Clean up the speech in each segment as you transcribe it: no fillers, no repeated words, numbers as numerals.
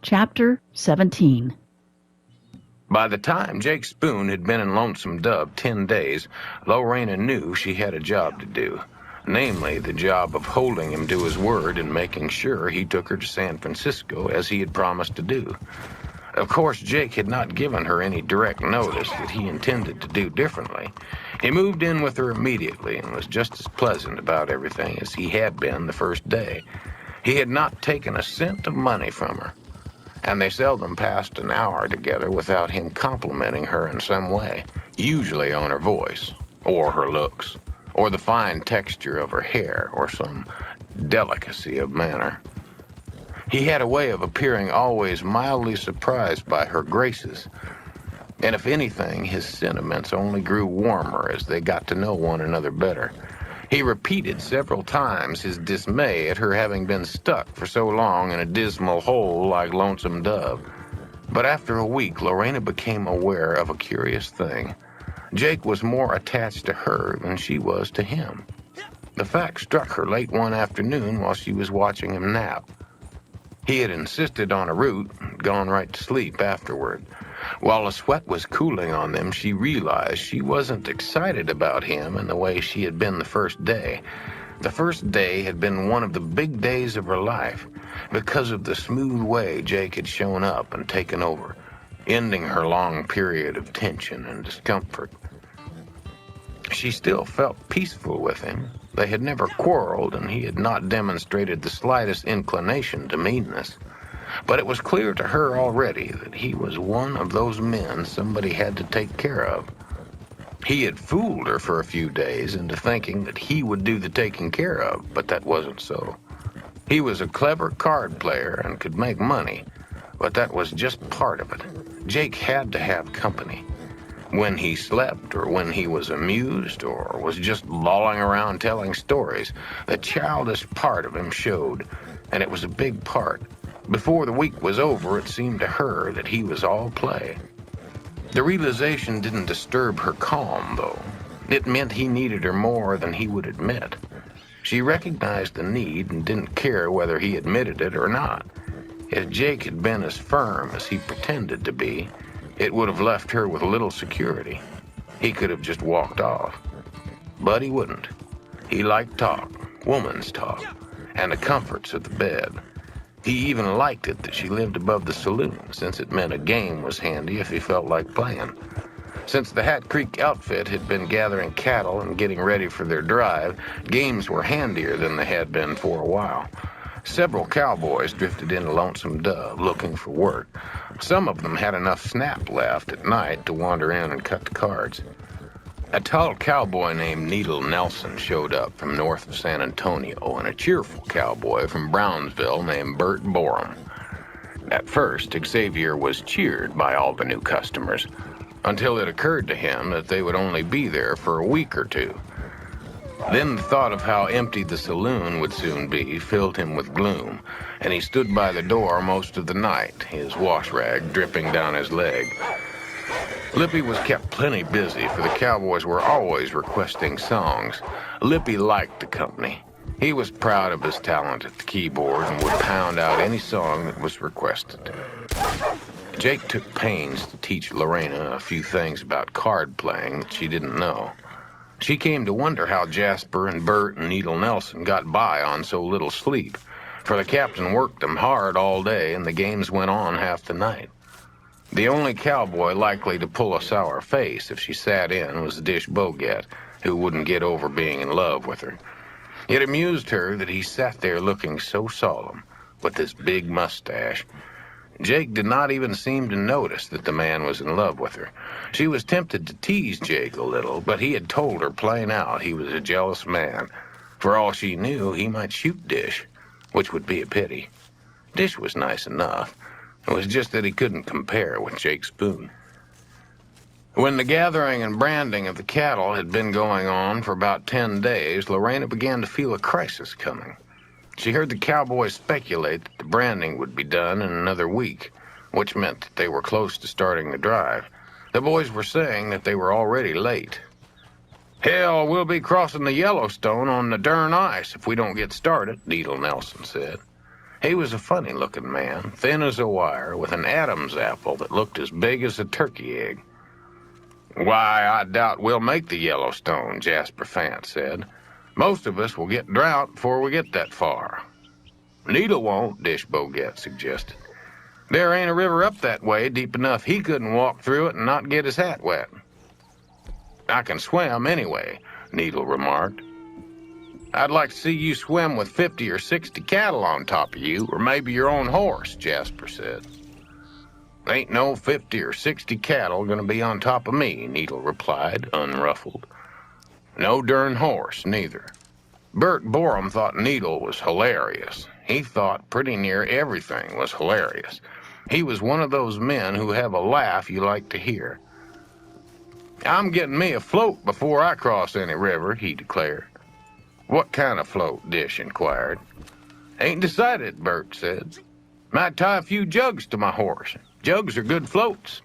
Chapter 17. By the time Jake Spoon had been in Lonesome Dub 10 days, Lorena knew she had a job to do. Namely, the job of holding him to his word and making sure he took her to San Francisco as he had promised to do. Of course, Jake had not given her any direct notice that he intended to do differently. He moved in with her immediately and was just as pleasant about everything as he had been the first day. He had not taken a cent of money from her, and they seldom passed an hour together without him complimenting her in some way, usually on her voice, or her looks, or the fine texture of her hair, or some delicacy of manner. He had a way of appearing always mildly surprised by her graces, and if anything, his sentiments only grew warmer as they got to know one another better. He repeated several times his dismay at her having been stuck for so long in a dismal hole like Lonesome Dove. But after a week, Lorena became aware of a curious thing. Jake was more attached to her than she was to him. The fact struck her late one afternoon while she was watching him nap. He had insisted on a root and gone right to sleep afterward. While the sweat was cooling on them, she realized she wasn't excited about him in the way she had been the first day. The first day had been one of the big days of her life because of the smooth way Jake had shown up and taken over, ending her long period of tension and discomfort. She still felt peaceful with him. They had never quarreled, and he had not demonstrated the slightest inclination to meanness. But it was clear to her already that he was one of those men somebody had to take care of. He had fooled her for a few days into thinking that he would do the taking care of, but that wasn't so. He was a clever card player and could make money, but that was just part of it. Jake had to have company. When he slept, or when he was amused, or was just lolling around telling stories, the childish part of him showed, and it was a big part. Before the week was over, it seemed to her that he was all play. The realization didn't disturb her calm, though. It meant he needed her more than he would admit. She recognized the need and didn't care whether he admitted it or not. If Jake had been as firm as he pretended to be, it would have left her with little security. He could have just walked off. But he wouldn't. He liked talk, woman's talk, and the comforts of the bed. He even liked it that she lived above the saloon, since it meant a game was handy if he felt like playing. Since the Hat Creek outfit had been gathering cattle and getting ready for their drive, games were handier than they had been for a while. Several cowboys drifted into Lonesome Dove looking for work. Some of them had enough snap left at night to wander in and cut the cards. A tall cowboy named Needle Nelson showed up from north of San Antonio, and a cheerful cowboy from Brownsville named Bert Borum. At first, Xavier was cheered by all the new customers, until it occurred to him that they would only be there for a week or two. Then the thought of how empty the saloon would soon be filled him with gloom, and he stood by the door most of the night, his wash rag dripping down his leg. Lippy was kept plenty busy, for the cowboys were always requesting songs. Lippy liked the company. He was proud of his talent at the keyboard and would pound out any song that was requested. Jake took pains to teach Lorena a few things about card playing that she didn't know. She came to wonder how Jasper and Bert and Needle Nelson got by on so little sleep, for the captain worked them hard all day and the games went on half the night. The only cowboy likely to pull a sour face if she sat in was Dish Bogat, who wouldn't get over being in love with her. It amused her that he sat there looking so solemn, with his big mustache. Jake did not even seem to notice that the man was in love with her. She was tempted to tease Jake a little, but he had told her plain out he was a jealous man. For all she knew, he might shoot Dish, which would be a pity. Dish was nice enough. It was just that he couldn't compare with Jake Spoon. When the gathering and branding of the cattle had been going on for about 10 days, Lorena began to feel a crisis coming. She heard the cowboys speculate that the branding would be done in another week, which meant that they were close to starting the drive. The boys were saying that they were already late. "Hell, we'll be crossing the Yellowstone on the darn ice if we don't get started," Needle Nelson said. He was a funny-looking man, thin as a wire, with an Adam's apple that looked as big as a turkey egg. "Why, I doubt we'll make the Yellowstone," Jasper Fant said. "Most of us will get drowned before we get that far." "Needle won't," Dish Boget suggested. "There ain't a river up that way deep enough he couldn't walk through it and not get his hat wet." "I can swim anyway," Needle remarked. "I'd like to see you swim with 50 or 60 cattle on top of you, or maybe your own horse," Jasper said. "Ain't no 50 or 60 cattle gonna be on top of me," Needle replied, unruffled. "No darn horse, neither." Bert Borum thought Needle was hilarious. He thought pretty near everything was hilarious. He was one of those men who have a laugh you like to hear. "I'm getting me a float before I cross any river," he declared. "What kind of float?" Dish inquired. "Ain't decided," Bert said. "Might tie a few jugs to my horse. Jugs are good floats."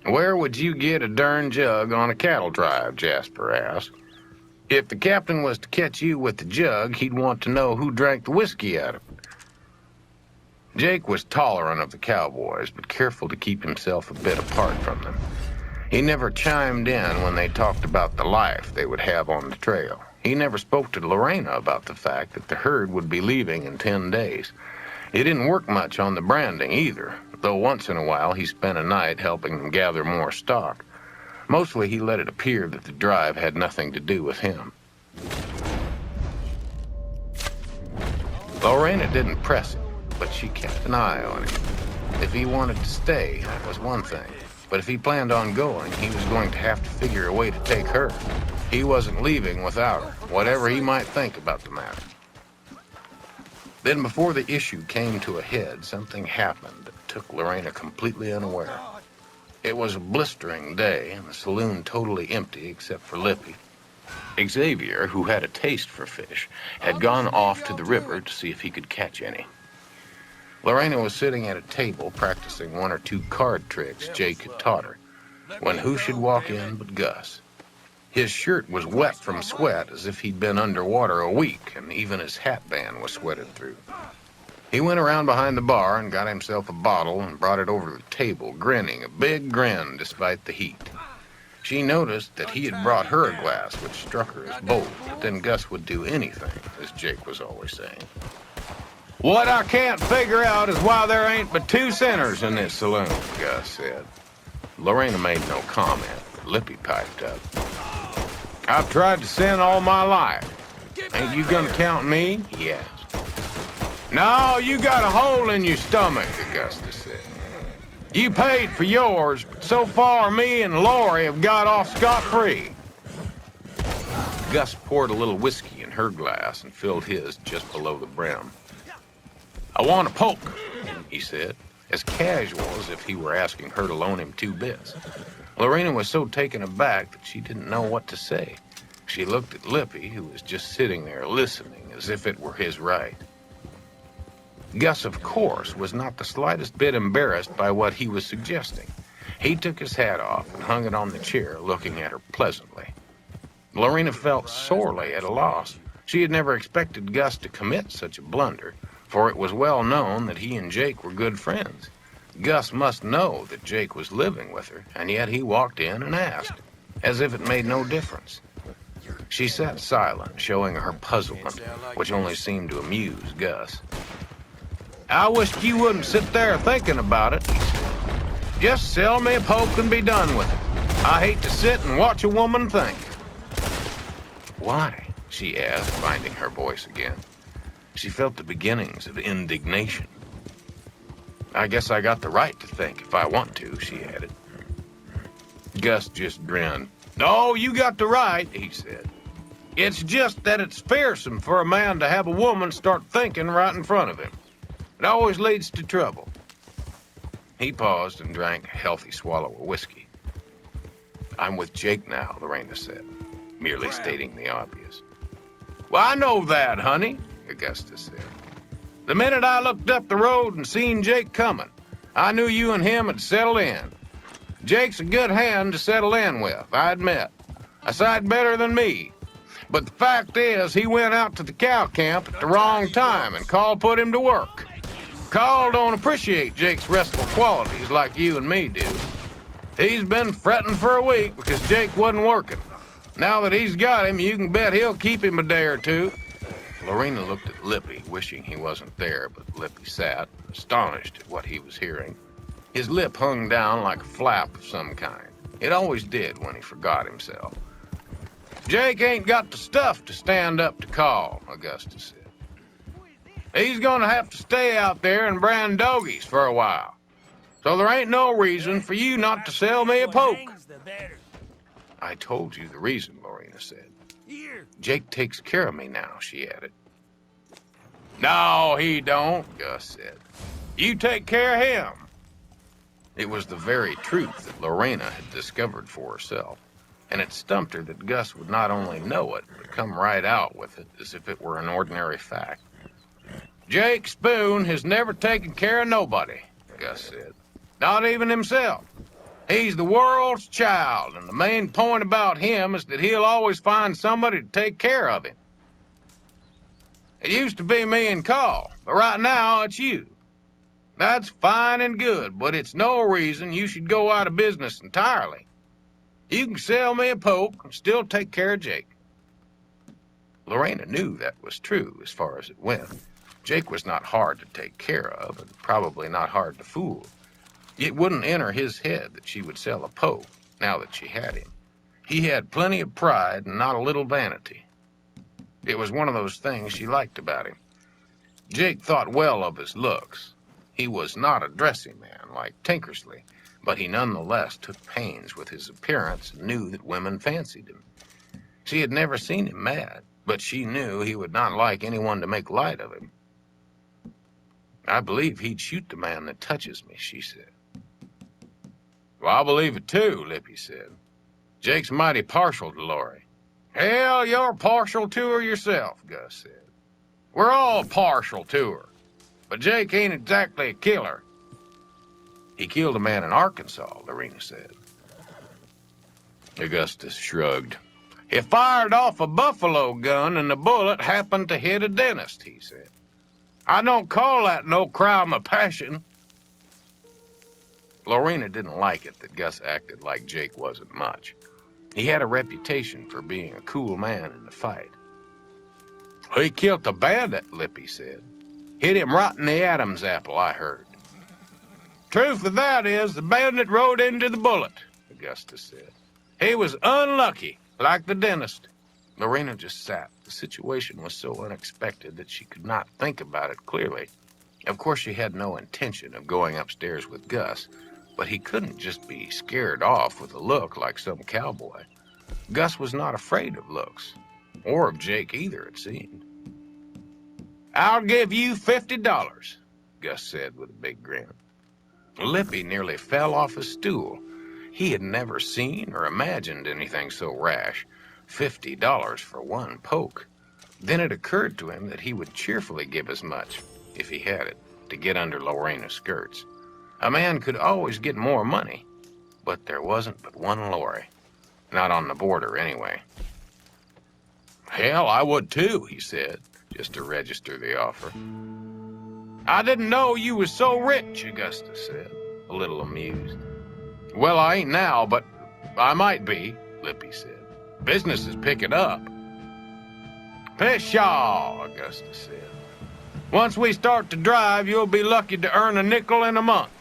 "Where would you get a darn jug on a cattle drive?" Jasper asked. "If the captain was to catch you with the jug, he'd want to know who drank the whiskey out of it." Jake was tolerant of the cowboys, but careful to keep himself a bit apart from them. He never chimed in when they talked about the life they would have on the trail. He never spoke to Lorena about the fact that the herd would be leaving in 10 days. He didn't work much on the branding either, though once in a while he spent a night helping them gather more stock. Mostly he let it appear that the drive had nothing to do with him. Lorena didn't press him, but she kept an eye on him. If he wanted to stay, that was one thing. But if he planned on going, he was going to have to figure a way to take her. He wasn't leaving without her, whatever he might think about the matter. Then before the issue came to a head, something happened that took Lorena completely unaware. It was a blistering day, and the saloon totally empty except for Lippy. Xavier, who had a taste for fish, had gone off to the river to see if he could catch any. Lorena was sitting at a table practicing one or two card tricks Jake had taught her, when who should walk in but Gus. His shirt was wet from sweat as if he'd been underwater a week, and even his hat band was sweated through. He went around behind the bar and got himself a bottle and brought it over to the table, grinning, a big grin despite the heat. She noticed that he had brought her a glass, which struck her as bold, but then Gus would do anything, as Jake was always saying. "What I can't figure out is why there ain't but 2 sinners in this saloon," Gus said. Lorena made no comment. Lippy piped up. "I've tried to sin all my life. Ain't you gonna count me?" he asked. "No, you got a hole in your stomach," Augusta said. "You paid for yours, but so far me and Lori have got off scot-free." Gus poured a little whiskey in her glass and filled his just below the brim. "I want a poke," he said, as casual as if he were asking her to loan him 2 bits. Lorena was so taken aback that she didn't know what to say. She looked at Lippy, who was just sitting there listening as if it were his right. Gus, of course, was not the slightest bit embarrassed by what he was suggesting. He took his hat off and hung it on the chair, looking at her pleasantly. Lorena felt sorely at a loss. She had never expected Gus to commit such a blunder, for it was well known that he and Jake were good friends. Gus must know that Jake was living with her, and yet he walked in and asked, as if it made no difference. She sat silent, showing her puzzlement, which only seemed to amuse Gus. "I wished you wouldn't sit there thinking about it," he said. "Just sell me a poke and be done with it. I hate to sit and watch a woman think." "Why?" she asked, finding her voice again. She felt the beginnings of indignation. "I guess I got the right to think if I want to," she added. Gus just grinned. "No, you got the right," he said. "It's just that it's fearsome for a man to have a woman start thinking right in front of him. It always leads to trouble." He paused and drank a healthy swallow of whiskey. "I'm with Jake now," Lorena said, merely stating the obvious. "Well, I know that, honey," Augusta said. "The minute I looked up the road and seen Jake coming, I knew you and him had settled in. Jake's a good hand to settle in with, I admit. A sight better than me. But the fact is, he went out to the cow camp at the wrong time, and Carl put him to work. Carl don't appreciate Jake's restful qualities like you and me do. He's been fretting for a week because Jake wasn't working. Now that he's got him, you can bet he'll keep him a day or two. Lorena looked at Lippy, wishing he wasn't there, but Lippy sat, astonished at what he was hearing. His lip hung down like a flap of some kind. It always did when he forgot himself. Jake ain't got the stuff to stand up to Carl, Augustus said. He's gonna have to stay out there and brand doggies for a while. So there ain't no reason for you not to sell me a poke. I told you the reason, Lorena said. Jake takes care of me now, she added. No, he don't, Gus said. You take care of him. It was the very truth that Lorena had discovered for herself, and it stumped her that Gus would not only know it, but come right out with it as if it were an ordinary fact. Jake Spoon has never taken care of nobody, Gus said. Not even himself. He's the world's child, and the main point about him is that he'll always find somebody to take care of him. It used to be me and Carl, but right now it's you. That's fine and good, but it's no reason you should go out of business entirely. You can sell me a poke and still take care of Jake. Lorena knew that was true as far as it went. Jake was not hard to take care of, and probably not hard to fool. It wouldn't enter his head that she would sell a poke, now that she had him. He had plenty of pride and not a little vanity. It was one of those things she liked about him. Jake thought well of his looks. He was not a dressy man like Tinkersley, but he nonetheless took pains with his appearance and knew that women fancied him. She had never seen him mad, but she knew he would not like anyone to make light of him. I believe he'd shoot the man that touches me, she said. Well, I believe it too, Lippy said. Jake's mighty partial to Lori. Hell, you're partial to her yourself, Gus said. We're all partial to her, but Jake ain't exactly a killer. He killed a man in Arkansas, Lorena said. Augustus shrugged. He fired off a buffalo gun and the bullet happened to hit a dentist, he said. I don't call that no crime of passion. Lorena didn't like it that Gus acted like Jake wasn't much. He had a reputation for being a cool man in the fight. He killed the bandit, Lippy said. Hit him right in the Adam's apple, I heard. Truth of that is, the bandit rode into the bullet, Augustus said. He was unlucky, like the dentist. Lorena just sat. The situation was so unexpected that she could not think about it clearly. Of course, she had no intention of going upstairs with Gus, but he couldn't just be scared off with a look like some cowboy. Gus was not afraid of looks, or of Jake either, it seemed. I'll give you $50, Gus said with a big grin. Lippy nearly fell off his stool. He had never seen or imagined anything so rash. $50 for one poke. Then it occurred to him that he would cheerfully give as much, if he had it, to get under Lorena's skirts. A man could always get more money, but there wasn't but one Lori. Not on the border, anyway. Hell, I would too, he said, just to register the offer. I didn't know you was so rich, Augustus said, a little amused. Well, I ain't now, but I might be, Lippy said. Business is picking up. Pshaw, Augustus said. Once we start to drive, you'll be lucky to earn a nickel in a month.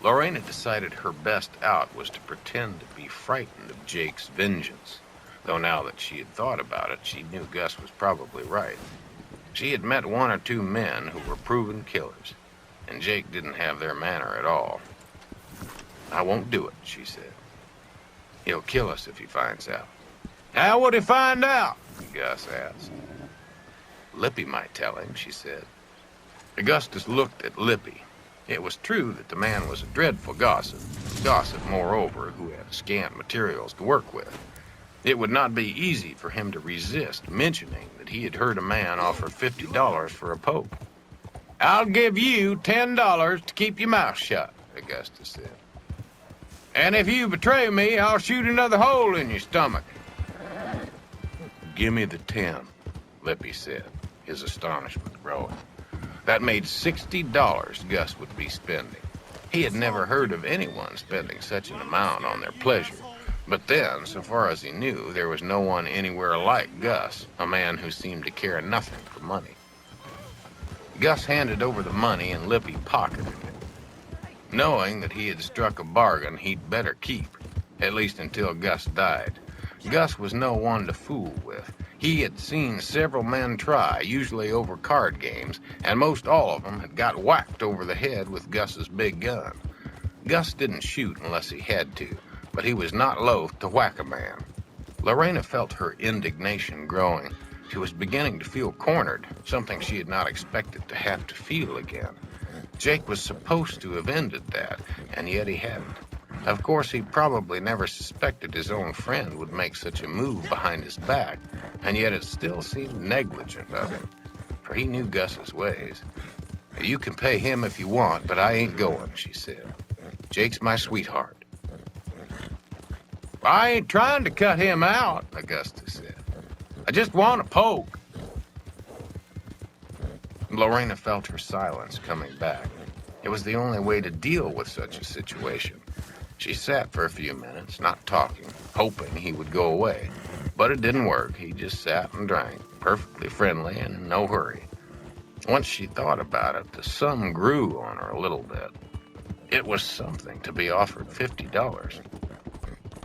Lorena decided her best out was to pretend to be frightened of Jake's vengeance, though now that she had thought about it, she knew Gus was probably right. She had met one or two men who were proven killers, and Jake didn't have their manner at all. I won't do it, she said. He'll kill us if he finds out. How would he find out? Gus asked. Lippy might tell him, she said. Augustus looked at Lippy. It was true that the man was a dreadful gossip, moreover, who had scant materials to work with. It would not be easy for him to resist mentioning that he had heard a man offer $50 for a poke. I'll give you $10 to keep your mouth shut, Augustus said. And if you betray me, I'll shoot another hole in your stomach. Give me the 10, Lippy said, his astonishment growing. That made $60 Gus would be spending. He had never heard of anyone spending such an amount on their pleasure. But then, so far as he knew, there was no one anywhere like Gus, a man who seemed to care nothing for money. Gus handed over the money and Lippy pocketed it. Knowing that he had struck a bargain he'd better keep, at least until Gus died. Gus was no one to fool with. He had seen several men try, usually over card games, and most all of them had got whacked over the head with Gus's big gun. Gus didn't shoot unless he had to, but he was not loath to whack a man. Lorena felt her indignation growing. She was beginning to feel cornered, something she had not expected to have to feel again. Jake was supposed to have ended that, and yet he hadn't. Of course, he probably never suspected his own friend would make such a move behind his back, and yet it still seemed negligent of him, for he knew Gus's ways. You can pay him if you want, but I ain't going, she said. Jake's my sweetheart. I ain't trying to cut him out, Augusta said. I just want a poke. Lorena felt her silence coming back. It was the only way to deal with such a situation. She sat for a few minutes, not talking, hoping he would go away. But it didn't work. He just sat and drank, perfectly friendly and in no hurry. Once she thought about it, the sum grew on her a little bit. It was something to be offered $50.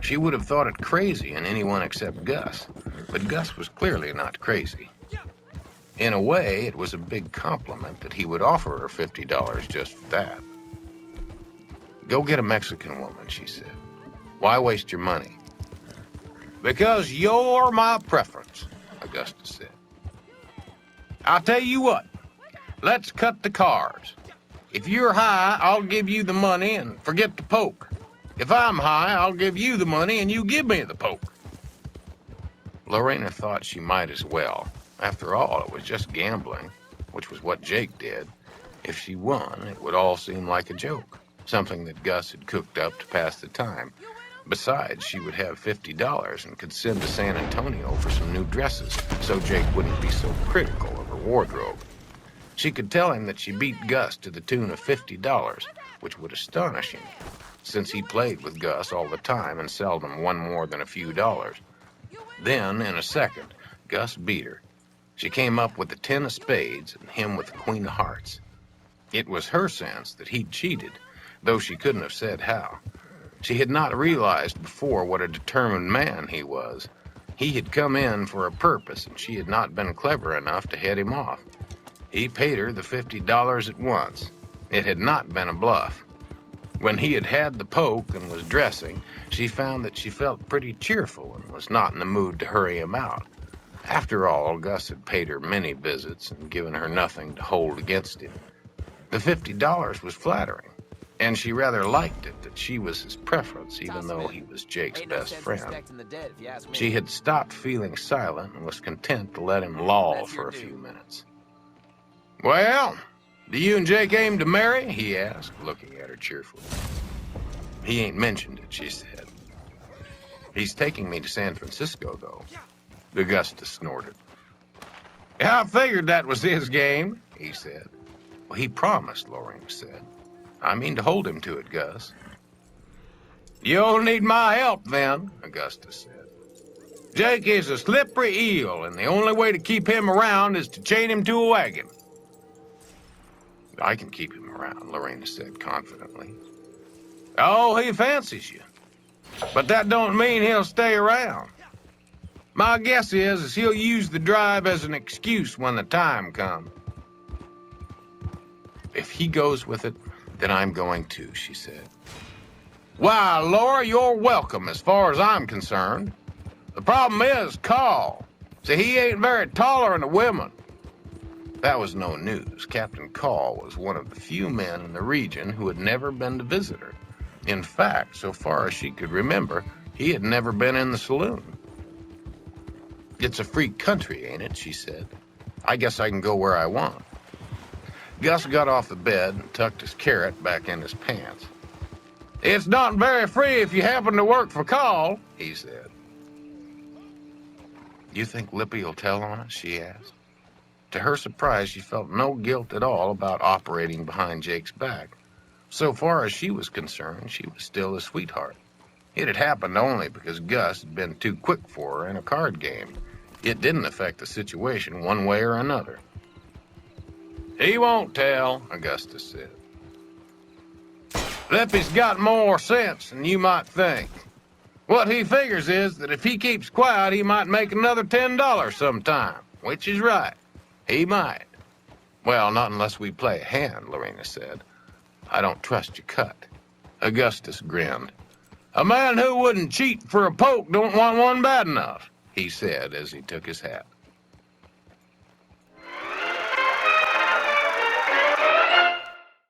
She would have thought it crazy in anyone except Gus, but Gus was clearly not crazy. In a way, it was a big compliment that he would offer her $50 just for that. Go get a Mexican woman, she said. Why waste your money? Because you're my preference, Augusta said. I'll tell you what, let's cut the cards. If you're high, I'll give you the money and forget the poke. If I'm high, I'll give you the money and you give me the poke. Lorena thought she might as well. After all, it was just gambling, which was what Jake did. If she won, it would all seem like a joke, something that Gus had cooked up to pass the time. Besides, she would have $50 and could send to San Antonio for some new dresses, so Jake wouldn't be so critical of her wardrobe. She could tell him that she beat Gus to the tune of $50, which would astonish him, since he played with Gus all the time and seldom won more than a few dollars. Then, in a second, Gus beat her. She came up with the 10 of spades and him with the queen of hearts. It was her sense that he'd cheated, though she couldn't have said how. She had not realized before what a determined man he was. He had come in for a purpose, and she had not been clever enough to head him off. He paid her the $50 at once. It had not been a bluff. When he had the poke and was dressing, she found that she felt pretty cheerful and was not in the mood to hurry him out. After all, Gus had paid her many visits and given her nothing to hold against him. The $50 was flattering, and she rather liked it that she was his preference, even though he was Jake's best friend. She had stopped feeling silent and was content to let him loll for a few minutes. Well, do you and Jake aim to marry? He asked, looking at her cheerfully. He ain't mentioned it, she said. He's taking me to San Francisco, though. Augusta snorted. I figured that was his game, he said. Well, he promised, Lorena said. I mean to hold him to it, Gus. You'll need my help, then, Augusta said. Jake is a slippery eel, and the only way to keep him around is to chain him to a wagon. I can keep him around, Lorena said confidently. Oh, he fancies you. But that don't mean he'll stay around. My guess is he'll use the drive as an excuse when the time comes. If he goes with it, then I'm going too, she said. Why, Laura, you're welcome as far as I'm concerned. The problem is Carl. See, he ain't very taller than the women. That was no news. Captain Call was one of the few men in the region who had never been to visit her. In fact, so far as she could remember, he had never been in the saloon. It's a free country, ain't it? She said. I guess I can go where I want. Gus got off the bed and tucked his carrot back in his pants. It's not very free if you happen to work for Call, he said. You think Lippy'll tell on us? She asked. To her surprise, she felt no guilt at all about operating behind Jake's back. So far as she was concerned, she was still his sweetheart. It had happened only because Gus had been too quick for her in a card game. It didn't affect the situation one way or another. He won't tell, Augustus said. Lippy's got more sense than you might think. What he figures is that if he keeps quiet, he might make another $10 sometime, which is right. He might. Well, not unless we play a hand, Lorena said. I don't trust your cut. Augustus grinned. A man who wouldn't cheat for a poke don't want one bad enough, he said as he took his hat.